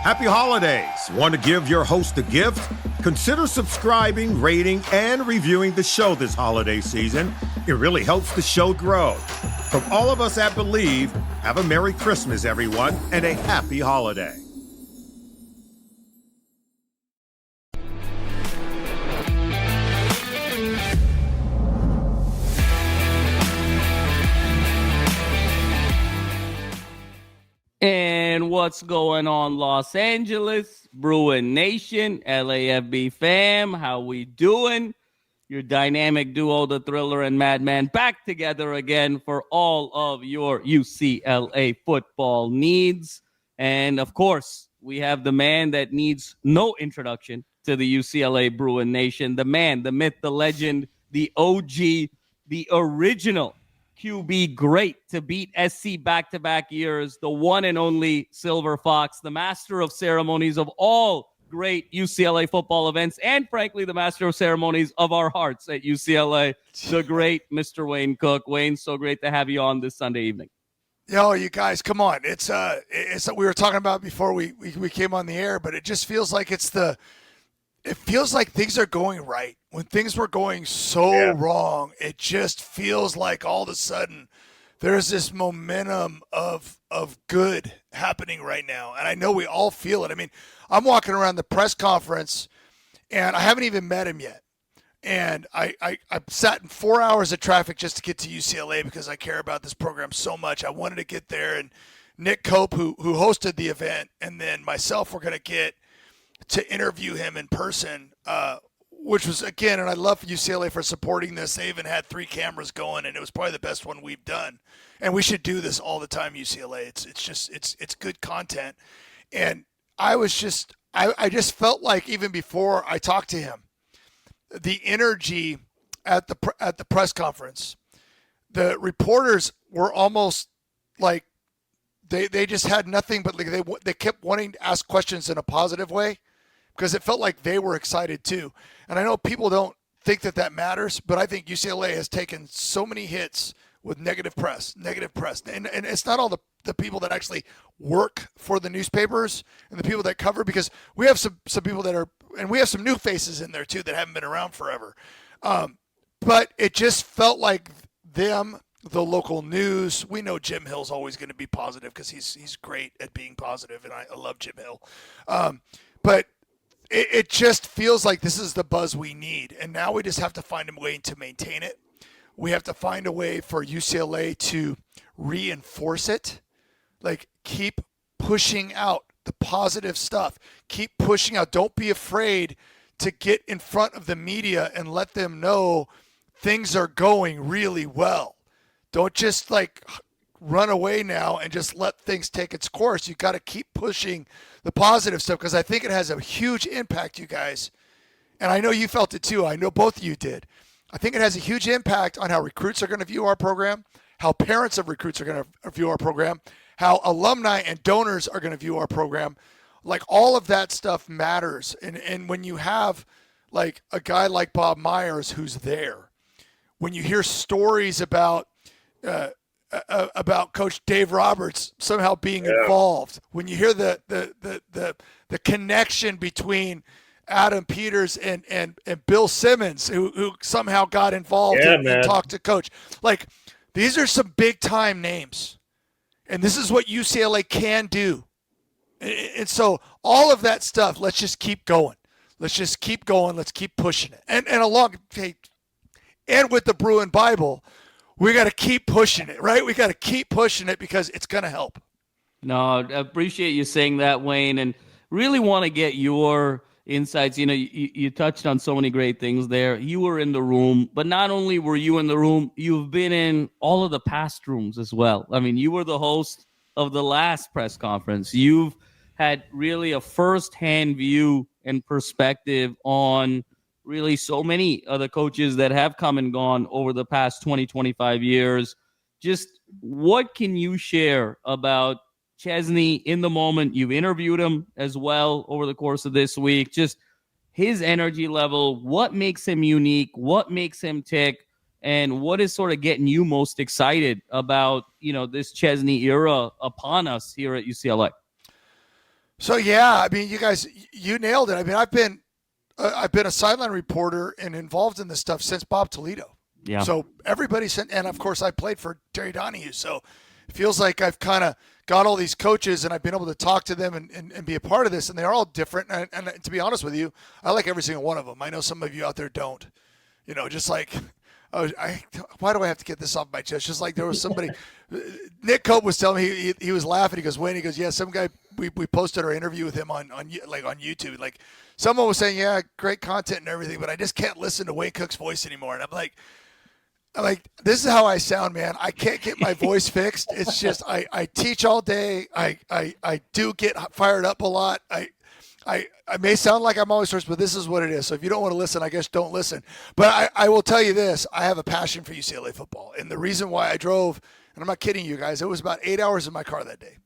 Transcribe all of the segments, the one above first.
Happy holidays. Want to give your host a gift? Consider subscribing, rating, and reviewing the show this holiday season. It really helps the show grow. From all of us at Believe, have a Merry Christmas, everyone, and a Happy Holiday. And what's going on, Los Angeles, Bruin Nation, LAFB fam? How we doing? Your dynamic duo, the Thriller and Madman, back together again for all of your UCLA football needs. And, of course, we have the man that needs no introduction to the UCLA Bruin Nation, the man, the myth, the legend, the OG, the original QB great to beat SC back-to-back years, the one and only Silver Fox, the master of ceremonies of all great UCLA football events, and frankly, the master of ceremonies of our hearts at UCLA, the great Mr. Wayne Cook. Wayne, so great to have you on this Sunday evening. Yo, you guys, come on. It's we were talking about before we came on the air, but it just feels like it feels like things are going right. When things were going so wrong, it just feels like all of a sudden there's this momentum of good happening right now. And I know we all feel it. I mean, I'm walking around the press conference, and I haven't even met him yet. And I sat in 4 hours of traffic just to get to UCLA because I care about this program so much. I wanted to get there. And Nick Cope, who hosted the event, and then myself were going to get to interview him in person, which was, again, and I love UCLA for supporting this. They even had 3 cameras going, and it was probably the best one we've done. And we should do this all the time, UCLA. It's good content. And I just felt like even before I talked to him, the energy at the press conference, the reporters were almost like they just had nothing but like they kept wanting to ask questions in a positive way, because it felt like they were excited too. And I know people don't think that matters, but I think UCLA has taken so many hits with negative press. And it's not all the people that actually work for the newspapers and the people that cover, because we have some people that are, and we have some new faces in there too that haven't been around forever. But it just felt like them, the local news. We know Jim Hill's always going to be positive because he's great at being positive, and I love Jim Hill. But it just feels like this is the buzz we need. And now we just have to find a way to maintain it. We have to find a way for UCLA to reinforce it. Like, keep pushing out the positive stuff. Keep pushing out. Don't be afraid to get in front of the media and let them know things are going really well. Don't just like run away now and just let things take its course. You got to keep pushing the positive stuff, because I think it has a huge impact, you guys. And I know you felt it too. I know both of you did. I think it has a huge impact on how recruits are going to view our program, how parents of recruits are going to view our program, how alumni and donors are going to view our program. Like, all of that stuff matters. And when you have like a guy like Bob Myers who's there, when you hear stories about Coach Dave Roberts somehow being involved, when you hear the connection between Adam Peters and Bill Simmons, who somehow got involved and talked to Coach. Like, these are some big time names, and this is what UCLA can do. And so all of that stuff, let's just keep going. Let's just keep going. Let's keep pushing it. And with the Bruin Bible, we got to keep pushing it, right? We got to keep pushing it because it's going to help. No, I appreciate you saying that, Wayne, and really want to get your insights. You know, you touched on so many great things there. You were in the room, but not only were you in the room, you've been in all of the past rooms as well. I mean, you were the host of the last press conference. You've had really a firsthand view and perspective on really so many of the coaches that have come and gone over the past 20, 25 years. Just what can you share about Chesney in the moment? You've interviewed him as well over the course of this week. Just his energy level, what makes him unique, what makes him tick, and what is sort of getting you most excited about, you know, this Chesney era upon us here at UCLA? So yeah, I mean, you guys, you nailed it. I mean, I've been a sideline reporter and involved in this stuff since Bob Toledo. Yeah. So everybody sent, and of course I played for Terry Donahue. So it feels like I've kind of got all these coaches and I've been able to talk to them and be a part of this. And they're all different. And to be honest with you, I like every single one of them. I know some of you out there don't, just like, why do I have to get this off my chest? Just like there was somebody, Nick Cope was telling me, he was laughing. He goes, Wayne, he goes, yeah, some guy, we posted our interview with him on YouTube. Like someone was saying, yeah, great content and everything, but I just can't listen to Wayne Cook's voice anymore. And I'm like, this is how I sound, man. I can't get my voice fixed. It's just, I teach all day. I do get fired up a lot. I may sound like I'm always first, but this is what it is. So if you don't want to listen, I guess don't listen. But I will tell you this. I have a passion for UCLA football. And the reason why I drove, and I'm not kidding you guys, it was about 8 hours in my car that day.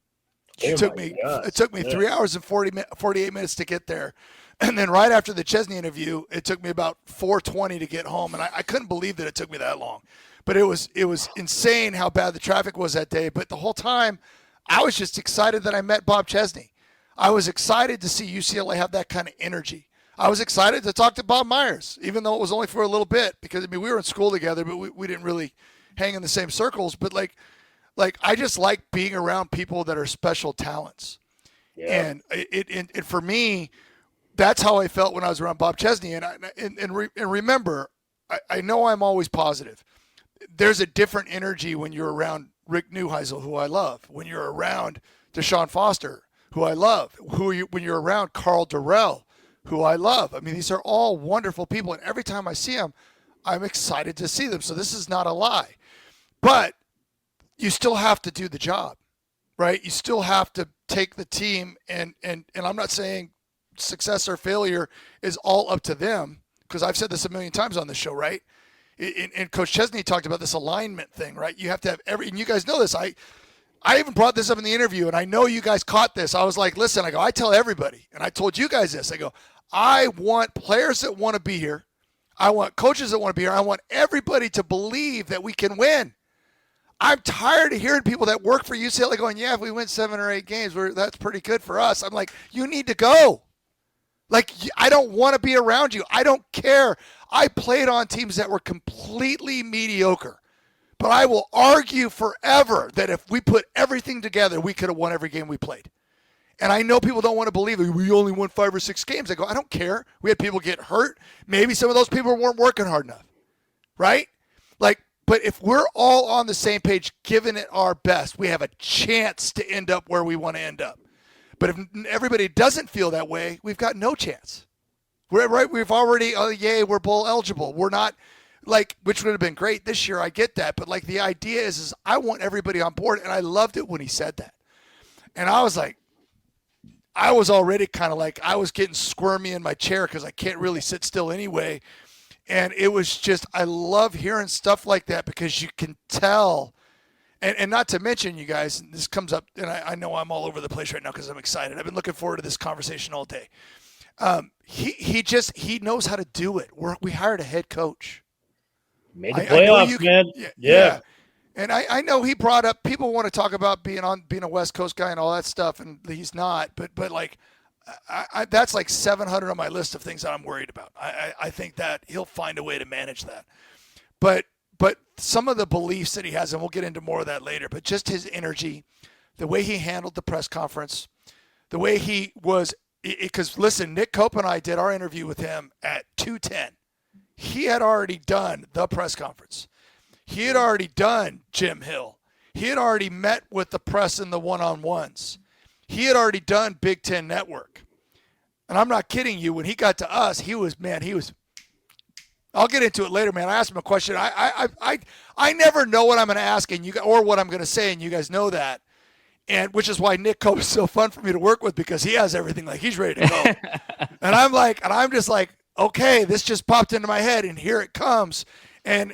It took me 3 hours and 48 minutes to get there. And then right after the Chesney interview, it took me about 4:20 to get home. And I couldn't believe that it took me that long. But it was insane how bad the traffic was that day. But the whole time, I was just excited that I met Bob Chesney. I was excited to see UCLA have that kind of energy. I was excited to talk to Bob Myers, even though it was only for a little bit. Because, we were in school together, but we didn't really hang in the same circles. But, like I just like being around people that are special talents. Yeah. And for me, that's how I felt when I was around Bob Chesney. And remember, I know I'm always positive. There's a different energy when you're around Rick Neuheisel, who I love. When you're around DeShaun Foster, who I love. When you're around Carl Durrell, who I love. I mean, these are all wonderful people. And every time I see them, I'm excited to see them. So this is not a lie. But you still have to do the job, right? You still have to take the team. And I'm not saying success or failure is all up to them, because I've said this a million times on this show, right? And Coach Chesney talked about this alignment thing, right? You have to have and you guys know this. I even brought this up in the interview, and I know you guys caught this. I was like, listen, I tell everybody, and I told you guys this. I want players that want to be here. I want coaches that want to be here. I want everybody to believe that we can win. I'm tired of hearing people that work for UCLA going, yeah, if we win 7 or 8 games, that's pretty good for us. I'm like, you need to go. Like, I don't want to be around you. I don't care. I played on teams that were completely mediocre. But I will argue forever that if we put everything together, we could have won every game we played. And I know people don't want to believe it. We only won 5 or 6 games. I go, I don't care. We had people get hurt. Maybe some of those people weren't working hard enough. Right? But if we're all on the same page, giving it our best, we have a chance to end up where we want to end up. But if everybody doesn't feel that way, we've got no chance. We've already, we're bowl eligible. We're not, which would have been great this year. I get that. But, the idea is I want everybody on board. And I loved it when he said that. And I was like, I was already kind of I was getting squirmy in my chair because I can't really sit still anyway. And it was just, I love hearing stuff like that because you can tell. And not to mention, you guys, this comes up, and I know I'm all over the place right now because I'm excited. I've been looking forward to this conversation all day. He knows how to do it. We hired a head coach. Made the playoffs, man. Yeah. And I know he brought up, people want to talk about being a West Coast guy and all that stuff, and he's not. But that's 700 on my list of things that I'm worried about. I think that he'll find a way to manage that. But some of the beliefs that he has, and we'll get into more of that later, but just his energy, the way he handled the press conference, the way he was, because listen, Nick Cope and I did our interview with him at 2:10. He had already done the press conference. He had already done Jim Hill. He had already met with the press in the one-on-ones. He had already done Big Ten Network. And I'm not kidding you. When he got to us, he was, I'll get into it later, man. I asked him a question. I never know what I'm going to ask or what I'm going to say, and you guys know that. And which is why Nick Cope is so fun for me to work with, because he has everything. He's ready to go. And I'm just like, okay, this just popped into my head, and here it comes. And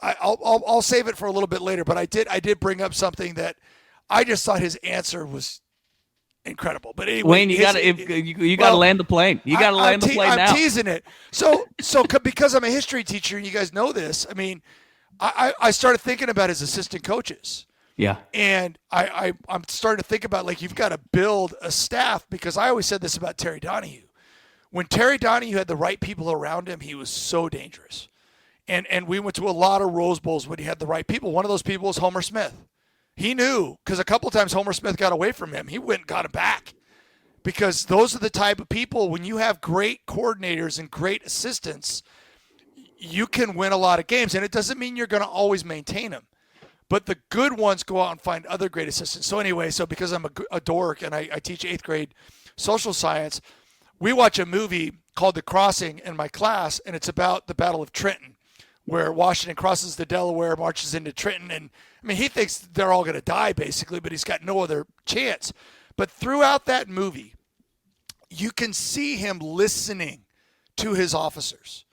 I'll save it for a little bit later. But I did bring up something that I just thought his answer was incredible. But anyway, Wayne, you got to land the plane. You got to land the plane now. I'm teasing it. So because I'm a history teacher, and you guys know this, I started thinking about his assistant coaches. Yeah. And I'm starting to think about, like, you've got to build a staff, because I always said this about Terry Donahue. When Terry Donahue had the right people around him, he was so dangerous. And we went to a lot of Rose Bowls when he had the right people. One of those people was Homer Smith. He knew, because a couple times Homer Smith got away from him. He went and got him back. Because those are the type of people, when you have great coordinators and great assistants, you can win a lot of games. And it doesn't mean you're going to always maintain them. But the good ones go out and find other great assistants. So anyway, because I'm a dork and I teach 8th grade social science, we watch a movie called The Crossing in my class, and it's about the Battle of Trenton, where Washington crosses the Delaware, marches into Trenton. And, I mean, he thinks they're all going to die, basically, but he's got no other chance. But throughout that movie, you can see him listening to his officers.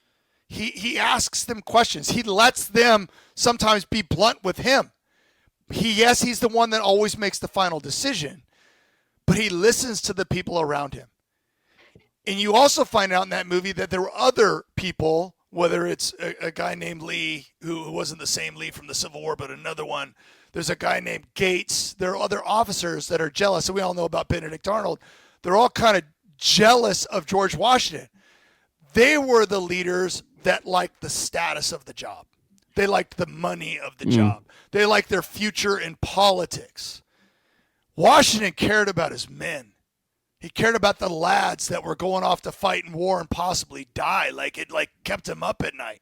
He asks them questions. He lets them sometimes be blunt with him. Yes, he's the one that always makes the final decision, but he listens to the people around him. And you also find out in that movie that there were other people, whether it's a guy named Lee, who wasn't the same Lee from the Civil War, but another one. There's a guy named Gates. There are other officers that are jealous. And we all know about Benedict Arnold. They're all kind of jealous of George Washington. They were the leaders that liked the status of the job. They liked the money of the job. They liked their future in politics. Washington cared about his men. He cared about the lads that were going off to fight in war and possibly die. It kept him up at night.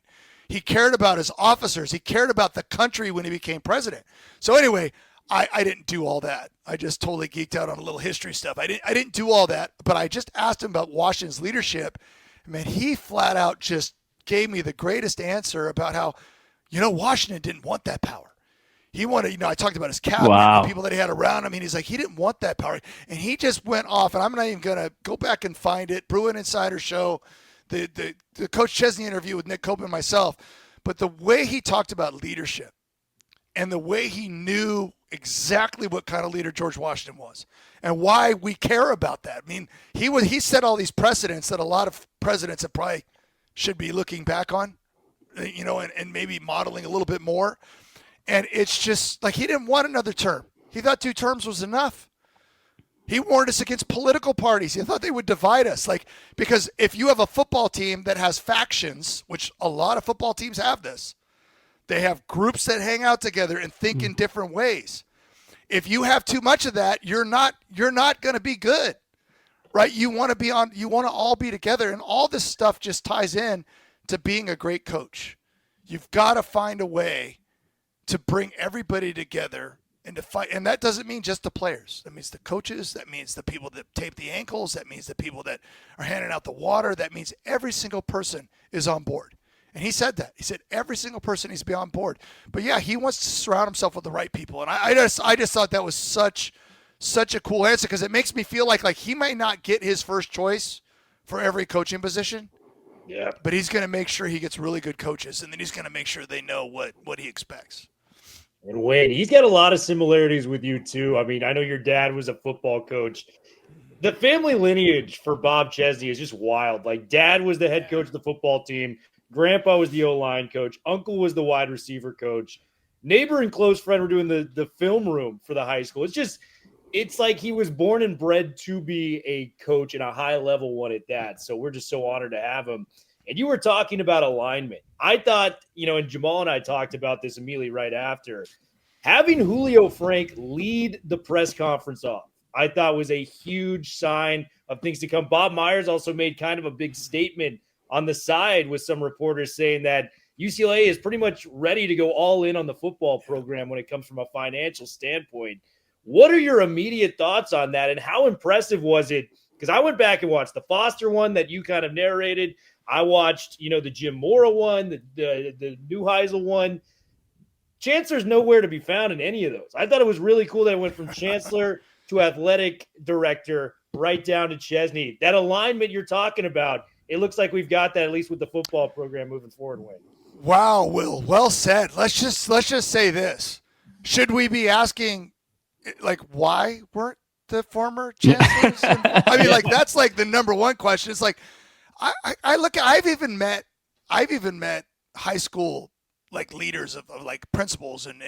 He cared about his officers. He cared about the country when he became president. So anyway, I didn't do all that. I just totally geeked out on a little history stuff. I didn't do all that, but I just asked him about Washington's leadership. Man, he flat out just gave me the greatest answer about how, Washington didn't want that power. He wanted, I talked about his cabinet, the people that he had around him. And he's like, he didn't want that power. And he just went off, and I'm not even going to go back and find it. Bruin Insider Show, the Coach Chesney interview with Nick Cope and myself. But the way he talked about leadership and the way he knew exactly what kind of leader George Washington was and why we care about that. I mean, he set all these precedents that a lot of presidents that probably should be looking back on, and maybe modeling a little bit more. And it's just like he didn't want another term. He thought 2 terms was enough. He warned us against political parties. He thought they would divide us. Because if you have a football team that has factions, which a lot of football teams have this, they have groups that hang out together and think in different ways. If you have too much of that, you're not going to be good, right? You want to all be together, and all this stuff just ties in to being a great coach. You've got to find a way to bring everybody together and to fight. And that doesn't mean just the players. That means the coaches. That means the people that tape the ankles. That means the people that are handing out the water. That means every single person is on board. And he said that. He said every single person needs to be on board. But yeah, he wants to surround himself with the right people. And I just thought that was such a cool answer, because it makes me feel like he might not get his first choice for every coaching position. Yeah. But he's going to make sure he gets really good coaches, and then he's going to make sure they know what he expects. And Wade, he's got a lot of similarities with you too. I mean, I know your dad was a football coach. The family lineage for Bob Chesney is just wild. Dad was the head coach of the football team. Grandpa was the O-line coach. Uncle was the wide receiver coach. Neighbor and close friend were doing the film room for the high school. It's like he was born and bred to be a coach and a high-level one at that. So we're just so honored to have him. And you were talking about alignment. I thought, and Jamal and I talked about this immediately right after, having Julio Frank lead the press conference off, I thought was a huge sign of things to come. Bob Myers also made kind of a big statement on the side with some reporters saying that UCLA is pretty much ready to go all in on the football program when it comes from a financial standpoint. What are your immediate thoughts on that, and how impressive was it? Because I went back and watched the Foster one that you kind of narrated. I watched, the Jim Mora one, the Neuheisel one. Chancellor's nowhere to be found in any of those. I thought it was really cool that it went from Chancellor to athletic director right down to Chesney. That alignment you're talking about, it looks like we've got that at least with the football program moving forward. Wayne. Wow, Will, well said. Let's just say this: should we be asking, why weren't the former chancellors? I mean, that's the number one question. It's I've even met high school like leaders of like principals and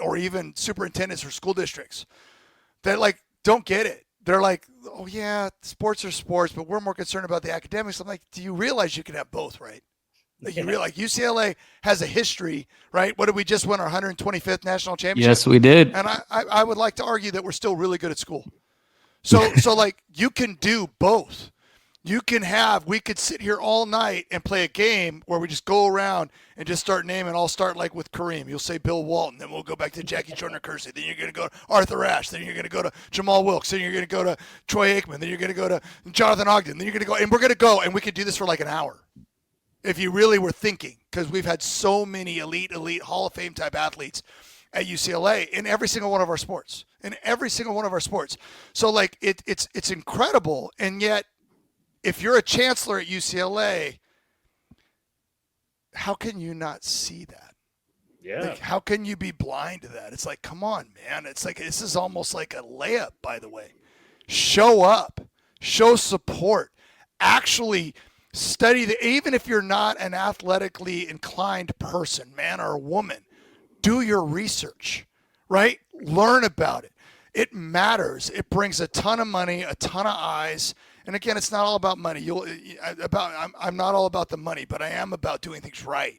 or even superintendents or school districts that like don't get it. They're like, oh yeah, sports are sports, but we're more concerned about the academics. I'm like, do you realize you can have both, right? Like you realize UCLA has a history, right? What did we just win our 125th national championship? Yes, we did. And I would like to argue that we're still really good at school. So like you can do both. We could sit here all night and play a game where we just go around and just start naming. I'll start like with Kareem. You'll say Bill Walton. Then we'll go back to Jackie Jordan-Kersey. Then you're going to go to Arthur Ashe. Then you're going to go to Jamal Wilkes. Then you're going to go to Troy Aikman. Then you're going to go to Jonathan Ogden. Then you're going to go, and we're going to go, and we could do this for like an hour if you really were thinking, because we've had so many elite Hall of Fame type athletes at UCLA in every single one of our sports. So like it's incredible, and yet, if you're a chancellor at UCLA, how can you not see that? Yeah. Like, how can you be blind to that? It's like, come on, man. It's like, this is almost like a layup, by the way. Show up. Show support. Actually study even if you're not an athletically inclined person, man or woman, do your research, right? Learn about it. It matters. It brings a ton of money, a ton of eyes. And again, it's not all about money. I'm not all about the money, but I am about doing things right.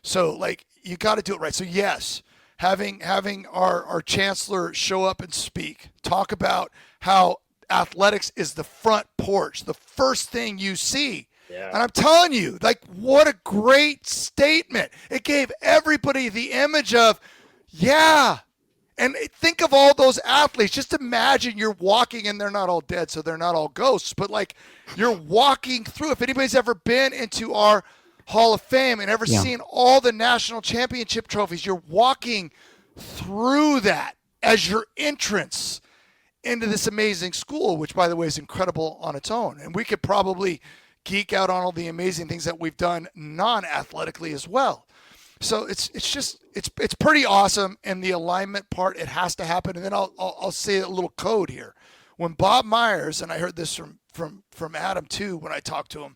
So, like, you got to do it right. So, yes, having our chancellor show up and speak, talk about how athletics is the front porch, the first thing you see. Yeah. And I'm telling you, like, what a great statement. It gave everybody the image of, yeah. And think of all those athletes. Just imagine you're walking, and they're not all dead, so they're not all ghosts, but like you're walking through. If anybody's ever been into our Hall of Fame and ever seen all the national championship trophies, you're walking through that as your entrance into this amazing school, which, by the way, is incredible on its own. And we could probably geek out on all the amazing things that we've done non-athletically as well. So it's pretty awesome, and the alignment part, it has to happen. And then I'll say a little code here. When Bob Myers, and I heard this from Adam too when I talked to him,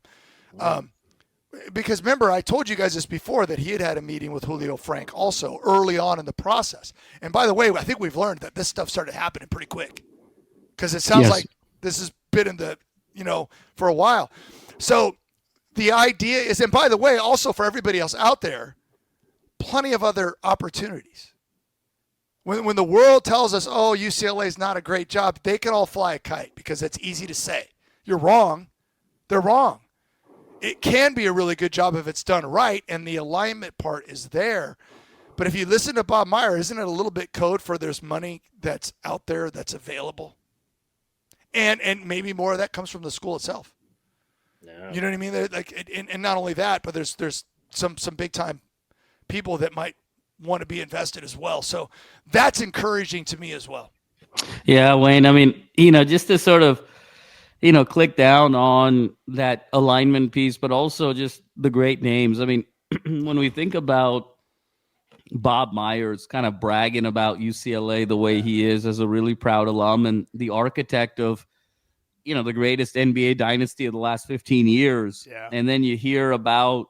because remember I told you guys this before that he had a meeting with Julio Frank also early on in the process. And by the way, I think we've learned that this stuff started happening pretty quick, because it sounds like this has been in the for a while. So the idea is, and by the way, also for everybody else out there, plenty of other opportunities. When the world tells us, oh, UCLA is not a great job, they can all fly a kite because it's easy to say. You're wrong. They're wrong. It can be a really good job if it's done right, and the alignment part is there. But if you listen to Bob Meyer, isn't it a little bit code for there's money that's out there that's available? And maybe more of that comes from the school itself. No. You know what I mean? Like, and not only that, but there's some big time people that might want to be invested as well. So that's encouraging to me as well. Yeah, Wayne. I mean, just to sort of, click down on that alignment piece, but also just the great names. I mean, when we think about Bob Myers kind of bragging about UCLA the way he is as a really proud alum and the architect of, the greatest NBA dynasty of the last 15 years. Yeah. And then you hear about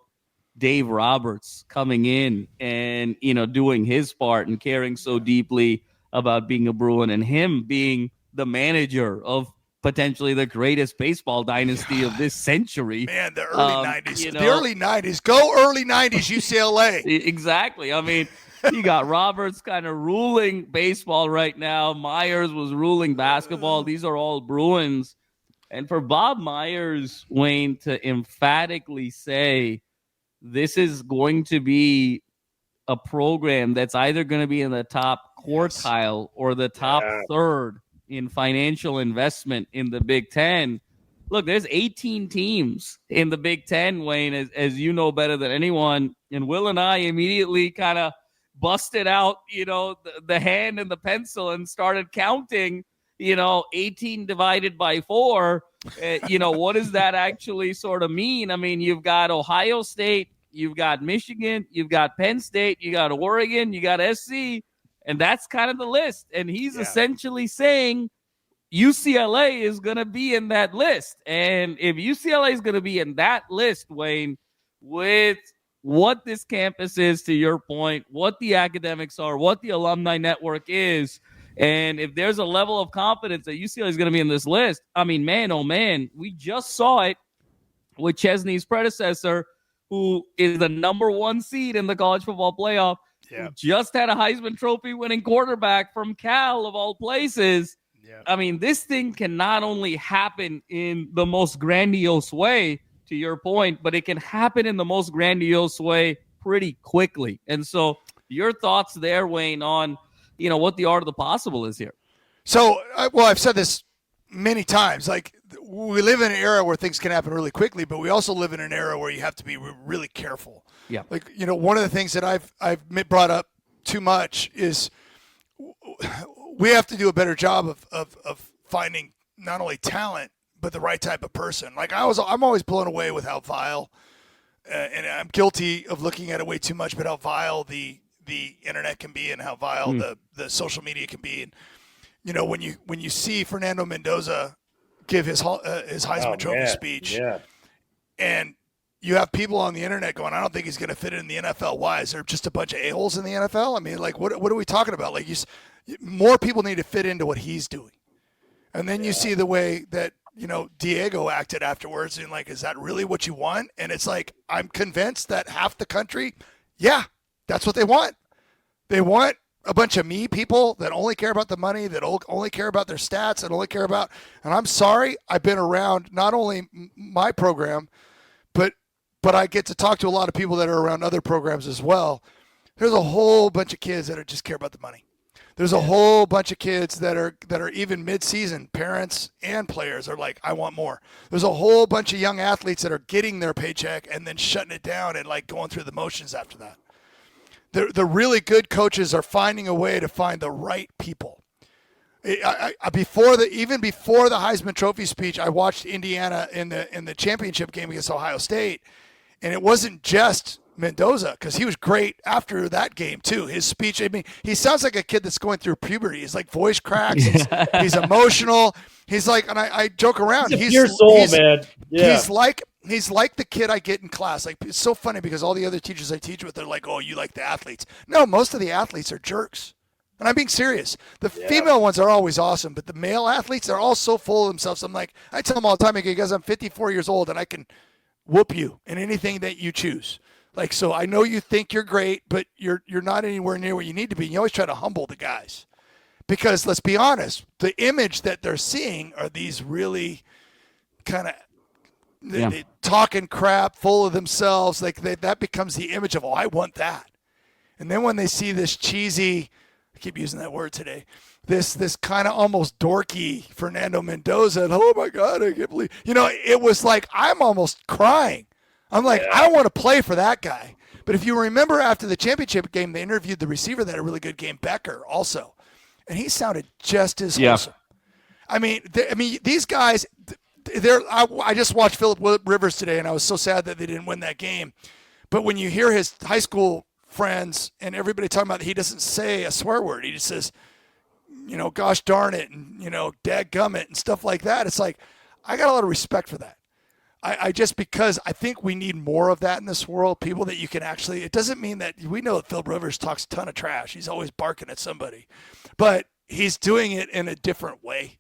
Dave Roberts coming in and, doing his part and caring so deeply about being a Bruin, and him being the manager of potentially the greatest baseball dynasty of this century. Man, the early 90s. The early 90s. Go early 90s UCLA. Exactly. I mean, you got Roberts kind of ruling baseball right now. Myers was ruling basketball. These are all Bruins. And for Bob Myers, Wayne, to emphatically say this is going to be a program that's either going to be in the top quartile or the top third in financial investment in the Big Ten. Look, there's 18 teams in the Big Ten, Wayne, as you know better than anyone. And Will and I immediately kind of busted out, the hand and the pencil and started counting, 18 divided by 4. What does that actually sort of mean? I mean, you've got Ohio State, you've got Michigan, you've got Penn State, you got Oregon, you got SC, and that's kind of the list. And he's essentially saying UCLA is going to be in that list. And if UCLA is going to be in that list, Wayne, with what this campus is, to your point, what the academics are, what the alumni network is. And if there's a level of confidence that UCLA is going to be in this list, I mean, man, oh man, we just saw it with Chesney's predecessor, who is the number 1 seed in the college football playoff, who just had a Heisman Trophy winning quarterback from Cal, of all places. Yeah. I mean, this thing can not only happen in the most grandiose way, to your point, but it can happen in the most grandiose way pretty quickly. And so your thoughts there, Wayne, on, what the art of the possible is here. So, I've said this many times. Like, we live in an era where things can happen really quickly, but we also live in an era where you have to be really careful. Yeah. Like, one of the things that I've brought up too much is we have to do a better job of finding not only talent, but the right type of person. Like, I'm always blown away with how vile, and I'm guilty of looking at it way too much, but how vile the internet can be and how vile the social media can be. And, when you see Fernando Mendoza give his Heisman Trophy speech, and you have people on the internet going, I don't think he's going to fit in the NFL. Why? Is there just a bunch of a-holes in the NFL? I mean, like, what are we talking about? Like, more people need to fit into what he's doing. And then you see the way that, Diego acted afterwards, and like, is that really what you want? And it's like, I'm convinced that half the country, that's what they want. They want a bunch of me people that only care about the money, that only care about their stats, and only care about, and I'm sorry, I've been around not only my program, but I get to talk to a lot of people that are around other programs as well. There's a whole bunch of kids that just care about the money. There's a whole bunch of kids that are even mid-season, parents and players are like, I want more. There's a whole bunch of young athletes that are getting their paycheck and then shutting it down and like going through the motions after that. The really good coaches are finding a way to find the right people. Before the Heisman Trophy speech, I watched Indiana in the championship game against Ohio State, and it wasn't just Mendoza, because he was great after that game too. His speech, I mean, he sounds like a kid that's going through puberty. He's like voice cracks. He's emotional. He's like, and I joke around. He's a pure soul, man. Yeah. He's like the kid I get in class. Like, it's so funny because all the other teachers I teach with, they're like, oh, you like the athletes. No, most of the athletes are jerks. And I'm being serious. The female ones are always awesome, but the male athletes, they're all so full of themselves. I'm like, I tell them all the time, because I'm 54 years old and I can whoop you in anything that you choose. Like, so I know you think you're great, but you're not anywhere near where you need to be. You always try to humble the guys. Because let's be honest, the image that they're seeing are these really kind of they talking crap, full of themselves. Like, that becomes the image of, oh, I want that. And then when they see this cheesy, I keep using that word today, this kind of almost dorky Fernando Mendoza, and oh my God, I can't believe, it was like, I'm almost crying. I'm like, I don't want to play for that guy. But if you remember after the championship game, they interviewed the receiver that had a really good game, Becker, also. And he sounded just as wholesome. I mean, these guys, I just watched Phillip Rivers today, and I was so sad that they didn't win that game. But when you hear his high school friends and everybody talking about, he doesn't say a swear word. He just says, gosh darn it, and, dadgummit and stuff like that. It's like, I got a lot of respect for that. I just, because I think we need more of that in this world, people that you can actually, it doesn't mean that, we know that Phillip Rivers talks a ton of trash. He's always barking at somebody, but he's doing it in a different way.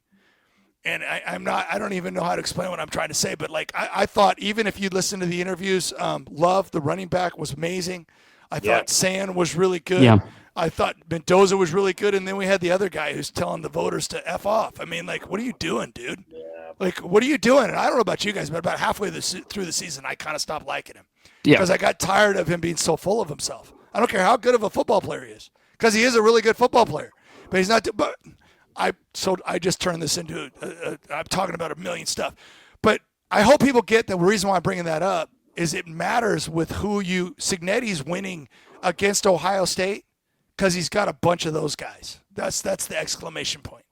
And I don't even know how to explain what I'm trying to say, but like, I thought, even if you listen to the interviews, Love, the running back, was amazing. I thought Sand was really good. Yeah. I thought Mendoza was really good. And then we had the other guy who's telling the voters to F off. I mean, like, what are you doing, dude? Yeah. Like, what are you doing? And I don't know about you guys, but about halfway through the season, I kind of stopped liking him. Because I got tired of him being so full of himself. I don't care how good of a football player he is, because he is a really good football player. But he's not. But I just turned this into I'm talking about a million stuff. But I hope people get the reason why I'm bringing that up is it matters with who Cignetti's winning against Ohio State, because he's got a bunch of those guys. That's the exclamation point.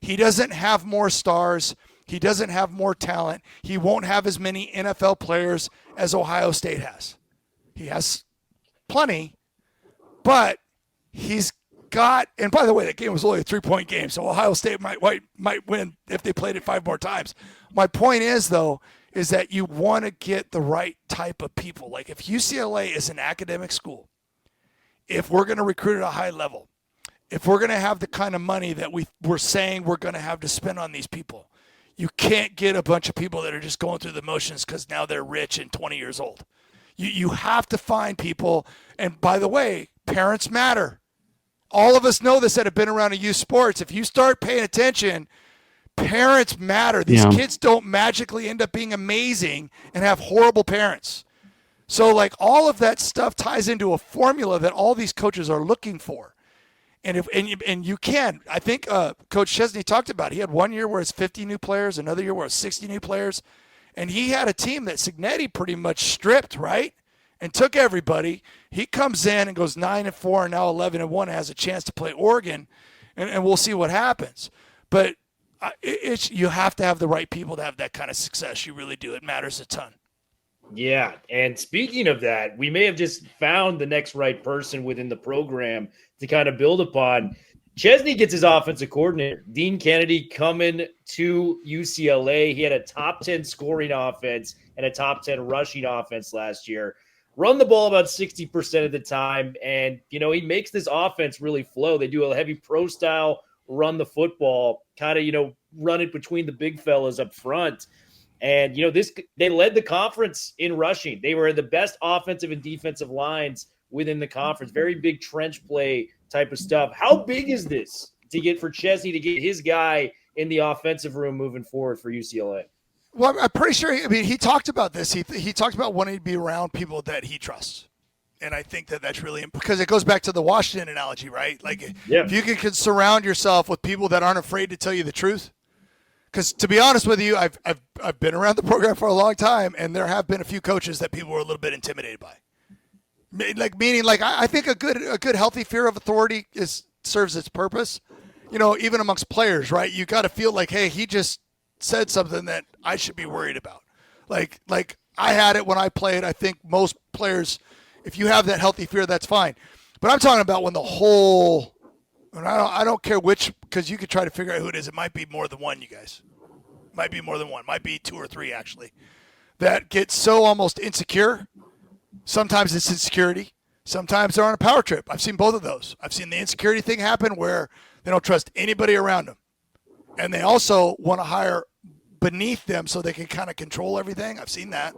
He doesn't have more stars. He doesn't have more talent. He won't have as many NFL players as Ohio State has. He has plenty, but he's got, and by the way, that game was only a 3-point game, so Ohio State might win if they played it 5 more times. My point is, though, is that you want to get the right type of people. Like if UCLA is an academic school, if we're going to recruit at a high level, if we're going to have the kind of money that we're saying we're going to have to spend on these people, you can't get a bunch of people that are just going through the motions because now they're rich and 20 years old. You have to find people, and by the way, parents matter. All of us know this that have been around in youth sports. If you start paying attention, parents matter. These kids don't magically end up being amazing and have horrible parents. So like all of that stuff ties into a formula that all these coaches are looking for. And you can. I think Coach Chesney talked about it. He had 1 year where it's 50 new players, another year where it's 60 new players. And he had a team that Signetti pretty much stripped, right? And took everybody. He comes in and goes 9-4 and now 11-1 and has a chance to play Oregon, and we'll see what happens. But you have to have the right people to have that kind of success. You really do. It matters a ton. Yeah, and speaking of that, we may have just found the next right person within the program to kind of build upon. Chesney gets his offensive coordinator, Dean Kennedy, coming to UCLA. He had a top 10 scoring offense and a top 10 rushing offense last year. Run the ball about 60% of the time, and, he makes this offense really flow. They do a heavy pro style, run the football, kind of, run it between the big fellas up front. And, they led the conference in rushing. They were the best offensive and defensive lines within the conference. Very big trench play type of stuff. How big is this for Chesney to get his guy in the offensive room moving forward for UCLA? Well, I'm pretty sure. He talked about this. He talked about wanting to be around people that he trusts, and I think that's really important because it goes back to the Washington analogy, right? Like, if you can surround yourself with people that aren't afraid to tell you the truth. Because to be honest with you, I've been around the program for a long time, and there have been a few coaches that people were a little bit intimidated by. Meaning, I think a good healthy fear of authority serves its purpose. Even amongst players, right? You got to feel like, hey, he just said something that I should be worried about. Like I had it when I played. I think most players, if you have that healthy fear, that's fine. But I'm talking about when and I don't care which, because you could try to figure out who it is. It might be more than one, you guys. Might be more than one. Might be 2 or 3, actually. That get so almost insecure. Sometimes it's insecurity. Sometimes they're on a power trip. I've seen both of those. I've seen the insecurity thing happen where they don't trust anybody around them. And they also want to hire beneath them so they can kind of control everything. I've seen that.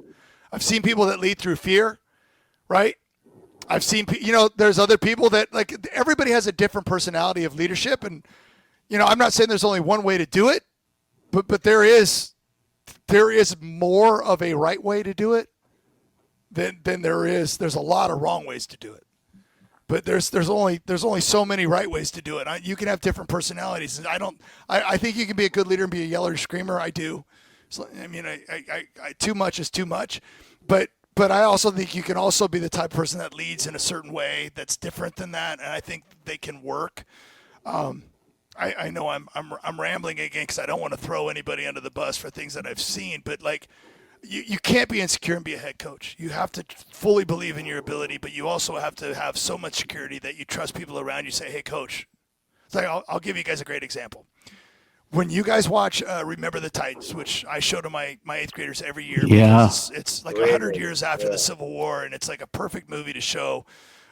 I've seen people that lead through fear, right? I've seen, there's other people that, everybody has a different personality of leadership. And, I'm not saying there's only one way to do it, but there is more of a right way to do it than there's a lot of wrong ways to do it. But there's only so many right ways to do it. You can have different personalities. I think you can be a good leader and be a yeller screamer. I do. So, too much is too much, but I also think you can also be the type of person that leads in a certain way that's different than that, and I think they can work. I know I'm rambling again because I don't want to throw anybody under the bus for things that I've seen, but you can't be insecure and be a head coach. You have to fully believe in your ability, but you also have to have so much security that you trust people around you. Say, hey, coach. It's like I'll give you guys a great example. When you guys watch Remember the Titans, which I show to my 8th graders every year, because it's like 100 years after the Civil War, and it's like a perfect movie to show.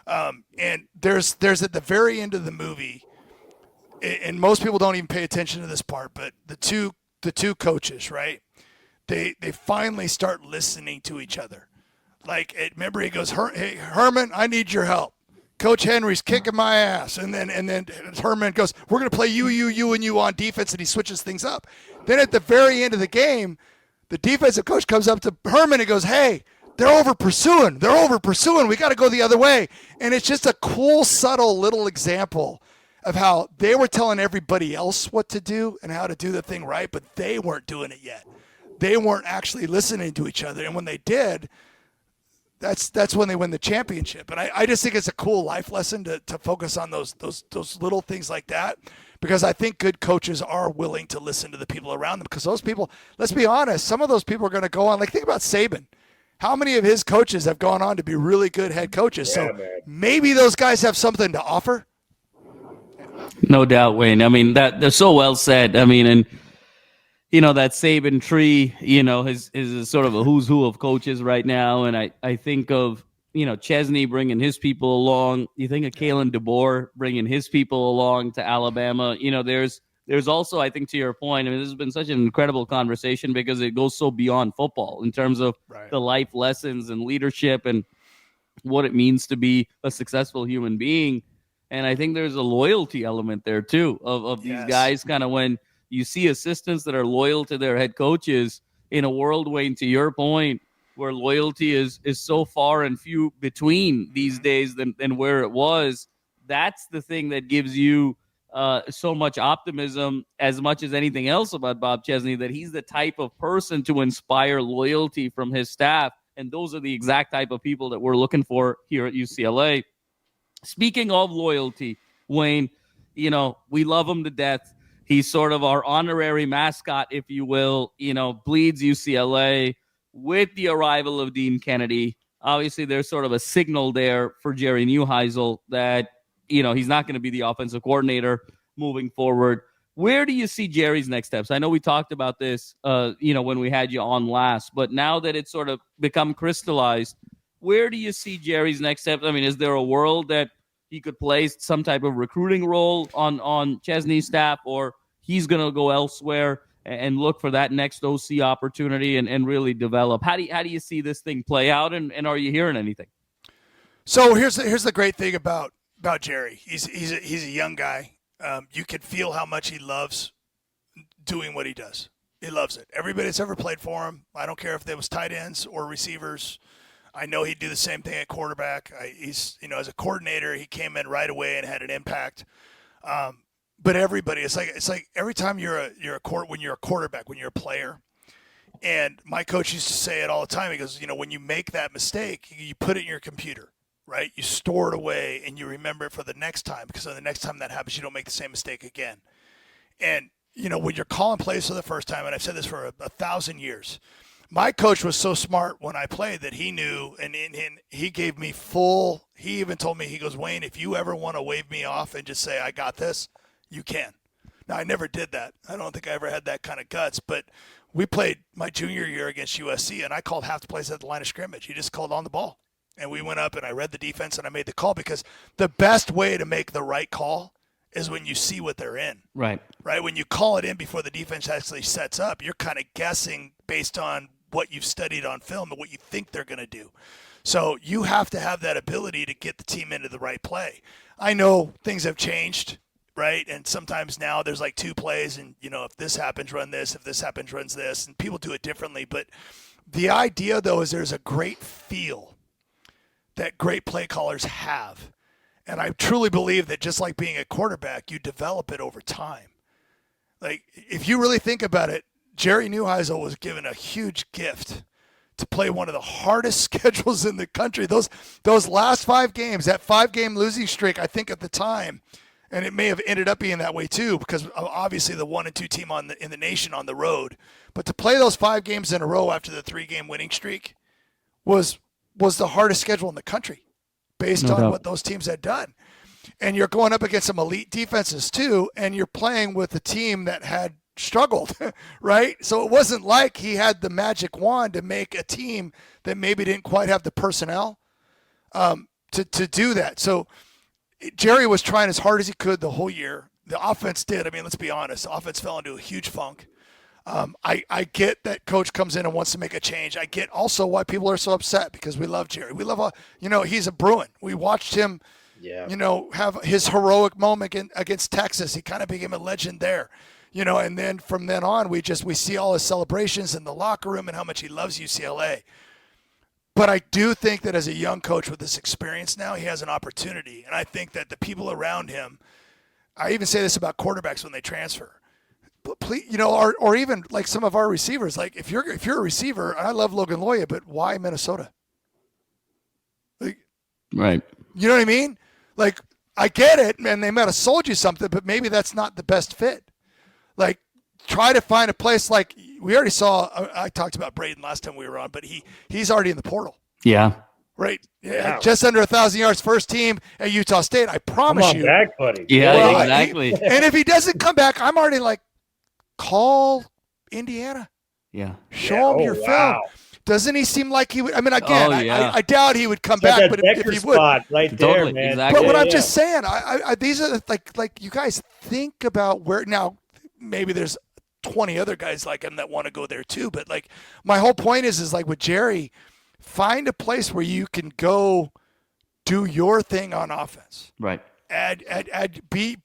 And there's at the very end of the movie, and most people don't even pay attention to this part, but the two coaches, right? They finally start listening to each other. Remember, he goes, "Hey, Herman, I need your help. Coach Henry's kicking my ass." And then Herman goes, "We're going to play you, and you on defense," and he switches things up. Then at the very end of the game, the defensive coach comes up to Herman and goes, "Hey, they're over pursuing. We got to go the other way." And it's just a cool, subtle little example of how they were telling everybody else what to do and how to do the thing right, but they weren't doing it yet. They weren't actually listening to each other. And when they did, that's when they win the championship. And I just think it's a cool life lesson to focus on those little things like that, because I think good coaches are willing to listen to the people around them, because those people, let's be honest, some of those people are going to go on. Think about Saban. How many of his coaches have gone on to be really good head coaches? Yeah, so maybe those guys have something to offer. No doubt, Wayne. I mean, they're so well said. I mean, and that Saban tree, is sort of a who's who of coaches right now. And I think of, Chesney bringing his people along. You think of Kalen DeBoer bringing his people along to Alabama. There's also, I think, to your point, I mean, this has been such an incredible conversation because it goes so beyond football in terms of the life lessons and leadership and what it means to be a successful human being. And I think there's a loyalty element there, too, of these guys kind of when you see assistants that are loyal to their head coaches in a world, Wayne, to your point, where loyalty is so far and few between these days than where it was. That's the thing that gives you so much optimism as much as anything else about Bob Chesney, that he's the type of person to inspire loyalty from his staff. And those are the exact type of people that we're looking for here at UCLA. Speaking of loyalty, Wayne, we love him to death. He's sort of our honorary mascot, if you will, bleeds UCLA. With the arrival of Dean Kennedy, obviously there's sort of a signal there for Jerry Neuheisel that, he's not going to be the offensive coordinator moving forward. Where do you see Jerry's next steps? I know we talked about this, when we had you on last, but now that it's sort of become crystallized, where do you see Jerry's next steps? I mean, is there a world that he could play some type of recruiting role on Chesney's staff, or he's going to go elsewhere and look for that next OC opportunity and really develop? How do you see this thing play out, and are you hearing anything? So here's the great thing about Jerry. He's a young guy. You can feel how much he loves doing what he does. He loves it. Everybody that's ever played for him, I don't care if it was tight ends or receivers, I know he'd do the same thing at quarterback. He's as a coordinator, he came in right away and had an impact. But everybody, it's like every time when you're a quarterback, when you're a player, and my coach used to say it all the time. He goes, when you make that mistake, you put it in your computer, right? You store it away and you remember it for the next time, because the next time that happens, you don't make the same mistake again. And when you're calling plays for the first time, and I've said this for 1,000 years. My coach was so smart when I played that he knew, and he gave me he even told me, he goes, Wayne, if you ever want to wave me off and just say, I got this, you can. Now, I never did that. I don't think I ever had that kind of guts, but we played my junior year against USC, and I called half the plays at the line of scrimmage. He just called on the ball. And we went up, and I read the defense, and I made the call, because the best way to make the right call is when you see what they're in. Right? When you call it in before the defense actually sets up, you're kind of guessing based on what you've studied on film and what you think they're going to do. So you have to have that ability to get the team into the right play. I know things have changed, right? And sometimes now there's like two plays, and, if this happens, run this. If this happens, runs this. And people do it differently. But the idea, though, is there's a great feel that great play callers have. And I truly believe that just like being a quarterback, you develop it over time. Like, if you really think about it, Jerry Neuheisel was given a huge gift to play one of the hardest schedules in the country. Those last 5 games, that 5-game losing streak, I think at the time, and it may have ended up being that way too, because obviously the 1 and 2 team in the nation on the road. But to play those 5 games in a row after the 3-game winning streak was the hardest schedule in the country, based on what those teams had done. And you're going up against some elite defenses too, and you're playing with a team that had struggled, right? So it wasn't like he had the magic wand to make a team that maybe didn't quite have the personnel to do that. So Jerry was trying as hard as he could the whole year. The offense did. I mean, let's be honest. The offense fell into a huge funk. I get that coach comes in and wants to make a change. I get also why people are so upset, because we love Jerry. We love, he's a Bruin. We watched him, have his heroic moment against Texas. He kind of became a legend there. And then from then on, we see all his celebrations in the locker room and how much he loves UCLA. But I do think that as a young coach with this experience now, he has an opportunity. And I think that the people around him, I even say this about quarterbacks when they transfer, but please, or even like some of our receivers, like if you're a receiver, and I love Logan Loya, but why Minnesota? Like, right. You know what I mean? Like, I get it, and they might have sold you something, but maybe that's not the best fit. Like, try to find a place we already saw. I talked about Braden last time we were on, but he's already in the portal. Yeah. Right. Yeah. Just under 1,000 yards, first team at Utah State. I promise Come on you. back, buddy. Yeah, Well, exactly. And if he doesn't come back, I'm already like, call Indiana. Yeah. Show him your film. Doesn't he seem like he would? I mean, again, I doubt he would come back, but if he would, right totally, there, man. exactly. But what I'm just saying, these are like you guys think about where now. Maybe there's 20 other guys like him that want to go there too. But like my whole point is like with Jerry, find a place where you can go do your thing on offense. Right. Be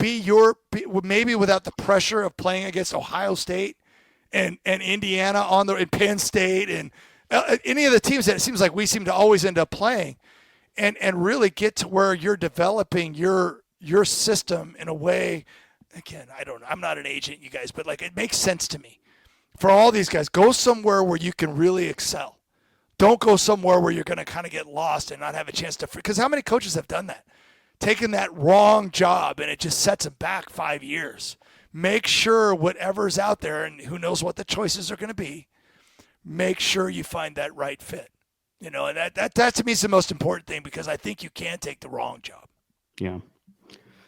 maybe without the pressure of playing against Ohio State and Indiana and Penn State and any of the teams that it seems like we seem to always end up playing, and really get to where you're developing your system in a way. Again, I'm not an agent, you guys, but like it makes sense to me. For all these guys, go somewhere where you can really excel. Don't go somewhere where you're going to kind of get lost and not have a chance to. Because how many coaches have done that? Taken that wrong job and it just sets them back 5 years. Make sure whatever's out there, and who knows what the choices are going to be, make sure you find that right fit. And that to me is the most important thing, because I think you can take the wrong job. Yeah.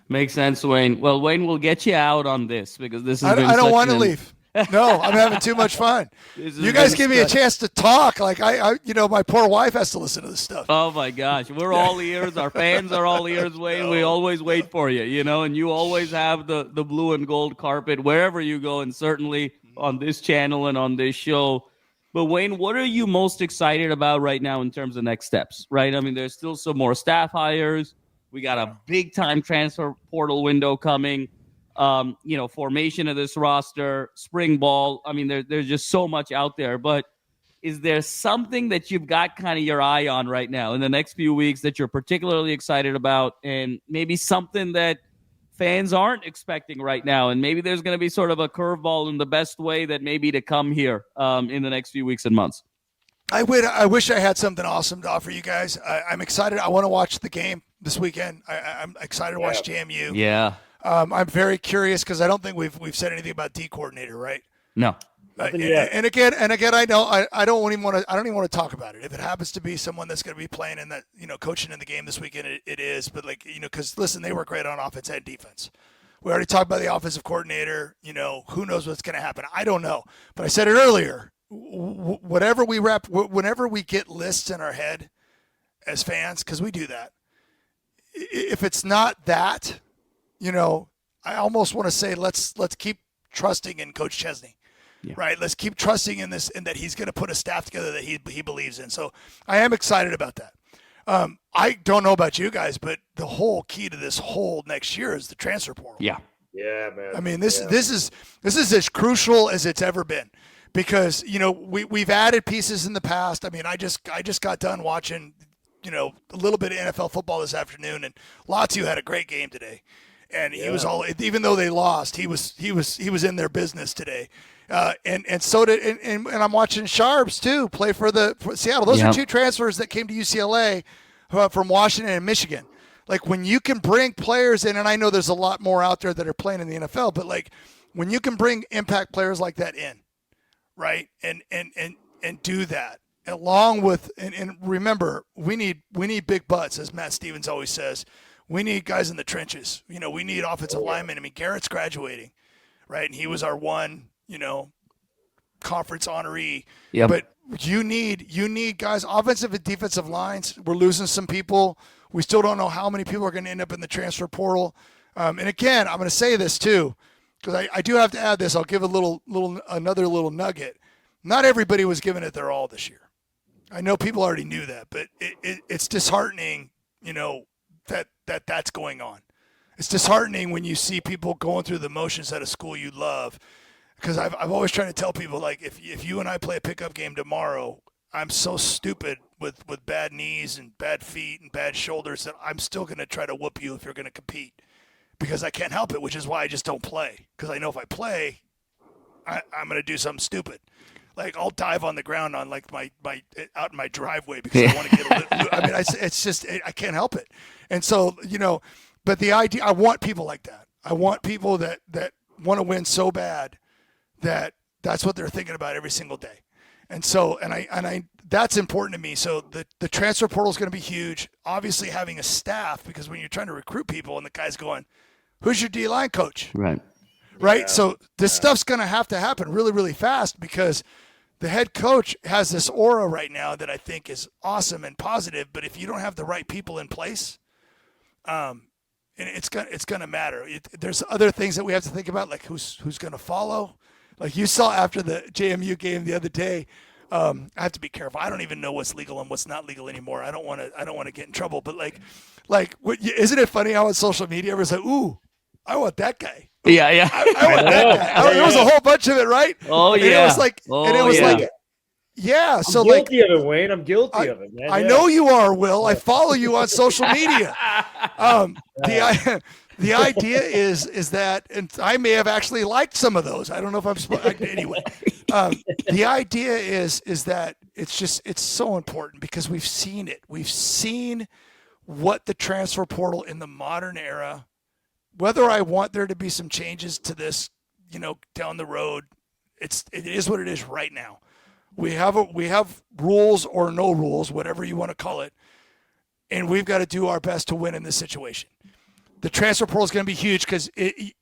Makes sense, Wayne. Well, Wayne, we'll get you out on this because this is. I don't want to leave. No, I'm having too much fun. You guys give me a chance to talk. Like my poor wife has to listen to this stuff. Oh my gosh, we're all ears. Our fans are all ears, Wayne. We always wait for you, and you always have the blue and gold carpet wherever you go, and certainly on this channel and on this show. But Wayne, what are you most excited about right now in terms of next steps? Right? I mean, there's still some more staff hires. We got a big time transfer portal window coming. Formation of this roster, spring ball. I mean, there's just so much out there. But is there something that you've got kind of your eye on right now in the next few weeks that you're particularly excited about, and maybe something that fans aren't expecting right now, and maybe there's going to be sort of a curveball in the best way that maybe to come here in the next few weeks and months? I wish I had something awesome to offer you guys. I'm excited. I want to watch the game this weekend. I'm excited to watch JMU. Yeah. I'm very curious because I don't think we've said anything about D coordinator, right? No. And again, I know I don't even want to talk about it. If it happens to be someone that's going to be playing in that, coaching in the game this weekend, it is. But because listen, they work great on offense and defense. We already talked about the offensive coordinator. Who knows what's going to happen? I don't know. But I said it earlier. Whenever we get lists in our head as fans, because we do that, if it's not that, I almost want to say let's keep trusting in Coach Chesney, right? Let's keep trusting in this, and that he's going to put a staff together that he believes in. So I am excited about that. I don't know about you guys, but the whole key to this whole next year is the transfer portal. Yeah. Yeah, man. I mean, this is as crucial as it's ever been. Because we've added pieces in the past. I mean, I just got done watching a little bit of NFL football this afternoon, and Lazio had a great game today, and he was even though they lost, he was in their business today, and so did and I'm watching Sharps too play for Seattle. Those are two transfers that came to UCLA from Washington and Michigan. Like when you can bring players in, and I know there's a lot more out there that are playing in the NFL, but like when you can bring impact players like that in. Right. And do that along with, and remember, we need big butts, as Matt Stevens always says. We need guys in the trenches. We need offensive linemen. I mean, Garrett's graduating, right? And he was our one, conference honoree. Yep. But you need guys, offensive and defensive lines. We're losing some people. We still don't know how many people are going to end up in the transfer portal. And again, I'm going to say this too, because I do have to add this. I'll give another little nugget. Not everybody was giving it their all this year. I know people already knew that, but it's disheartening, that's going on. It's disheartening when you see people going through the motions at a school you love. Because I've always tried to tell people, like, if you and I play a pickup game tomorrow, I'm so stupid with bad knees and bad feet and bad shoulders that I'm still going to try to whoop you if you're going to compete. Because I can't help it, which is why I just don't play. Because I know if I play, I'm going to do something stupid. Like I'll dive on the ground on like my out in my driveway because I want to get a little. I mean, it's just I can't help it. And so but the idea, I want people like that. I want people that want to win so bad that that's what they're thinking about every single day. And so, and I that's important to me. So the transfer portal is going to be huge. Obviously, having a staff, because when you're trying to recruit people and the guy's going, "Who's your D-line coach?" Right. Right. Yeah. So this stuff's going to happen really, really fast, because the head coach has this aura right now that I think is awesome and positive. But if you don't have the right people in place, it's gonna matter. There's other things that we have to think about, like who's going to follow. Like you saw after the JMU game the other day. I have to be careful. I don't even know what's legal and what's not legal anymore. I don't want to get in trouble. But isn't it funny how on social media everyone's like, "Ooh, I want that guy." Yeah. I want that guy. There was a whole bunch of it, right? Oh yeah. And it was like, yeah. So I'm guilty of it, Wayne. I'm guilty of it, man. I know you are, Will. I follow you on social media. The idea is that, and I may have actually liked some of those. I don't know if anyway. The idea is that it's so important, because we've seen it. We've seen what the transfer portal in the modern era, whether I want there to be some changes to this, down the road, it is what it is right now. We have rules or no rules, whatever you want to call it, and we've got to do our best to win in this situation. The transfer portal is going to be huge, because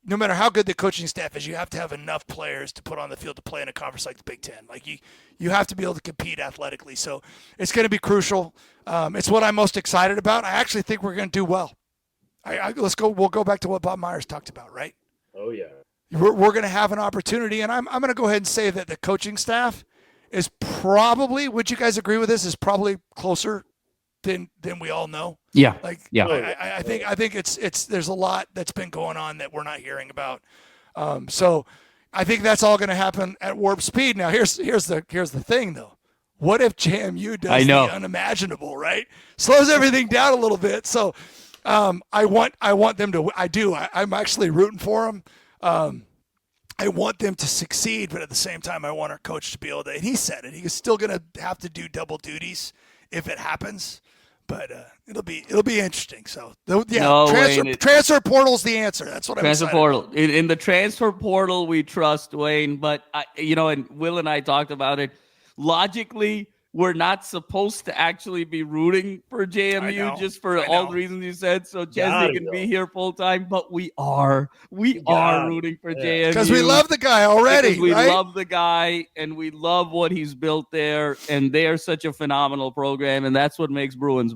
no matter how good the coaching staff is, you have to have enough players to put on the field to play in a conference like the Big Ten. Like you have to be able to compete athletically. So it's going to be crucial. It's what I'm most excited about. I actually think we're going to do well. We'll go back to what Bob Myers talked about, right? Oh yeah. We're going to have an opportunity, and I'm going to go ahead and say that the coaching staff is probably, would you guys agree with this, is probably closer than we all know. Yeah. I think it's there's a lot that's been going on that we're not hearing about. So I think that's all going to happen at warp speed. Now here's the thing though. What if JMU does the unimaginable, right? Slows everything down a little bit. So I want them to. I'm actually rooting for them. I want them to succeed, but at the same time, I want our coach to be able to. And he said it. He's still going to have to do double duties if it happens, but it'll be interesting. So transfer portal's the answer. That's what I'm saying. Transfer portal. In the transfer portal, we trust Wayne, but and Will and I talked about it. Logically, we're not supposed to actually be rooting for JMU just for all the reasons you said. So Chesney can be here full time, but we are rooting for JMU because we love the guy already. Because we love the guy and we love what he's built there, and they are such a phenomenal program, and that's what makes Bruins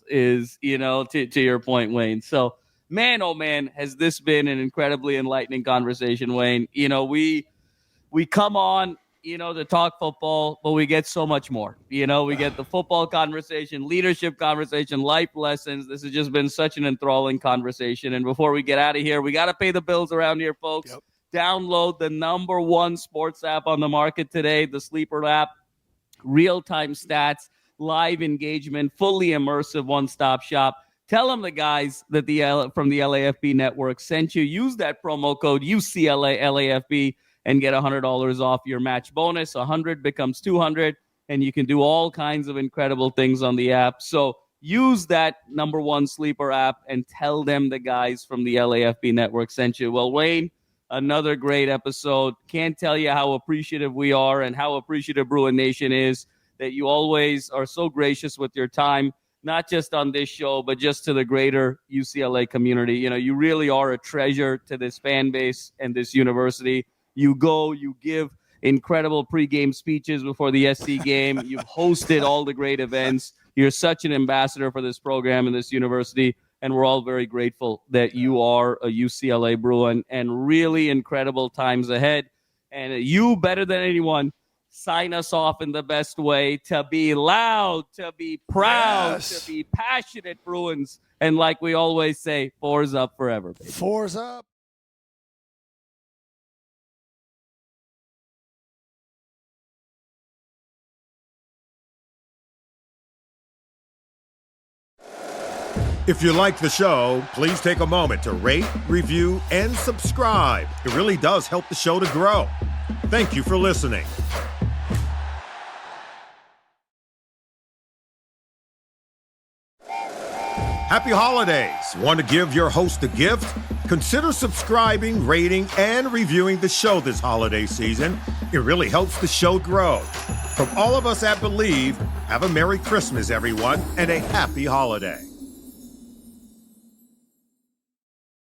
is to your point, Wayne. So man, oh man, has this been an incredibly enlightening conversation, Wayne. We come on to talk football, but we get so much more. We get the football conversation, leadership conversation, life lessons. This has just been such an enthralling conversation. And before we get out of here, we got to pay the bills around here, folks. Yep. Download the #1 sports app on the market today, the Sleeper app. Real-time stats, live engagement, fully immersive one-stop shop. Tell them the guys that from the LAFB network sent you. Use that promo code UCLA LAFB and get $100 off your match bonus. 100 becomes 200, and you can do all kinds of incredible things on the app. So use that #1 Sleeper app and tell them the guys from the LAFB network sent you. Well, Wayne, another great episode. Can't tell you how appreciative we are and how appreciative Bruin Nation is that you always are so gracious with your time, not just on this show, but just to the greater UCLA community. You really are a treasure to this fan base and this university. You give incredible pregame speeches before the SC game. You've hosted all the great events. You're such an ambassador for this program and this university, and we're all very grateful that you are a UCLA Bruin, and really incredible times ahead. And you, better than anyone, sign us off in the best way to be loud, to be proud, to be passionate Bruins. And like we always say, fours up forever, baby. Fours up. If you like the show, please take a moment to rate, review, and subscribe. It really does help the show to grow. Thank you for listening. Happy holidays! Want to give your host a gift? Consider subscribing, rating, and reviewing the show this holiday season. It really helps the show grow. From all of us at Believe, have a Merry Christmas, everyone, and a happy holiday.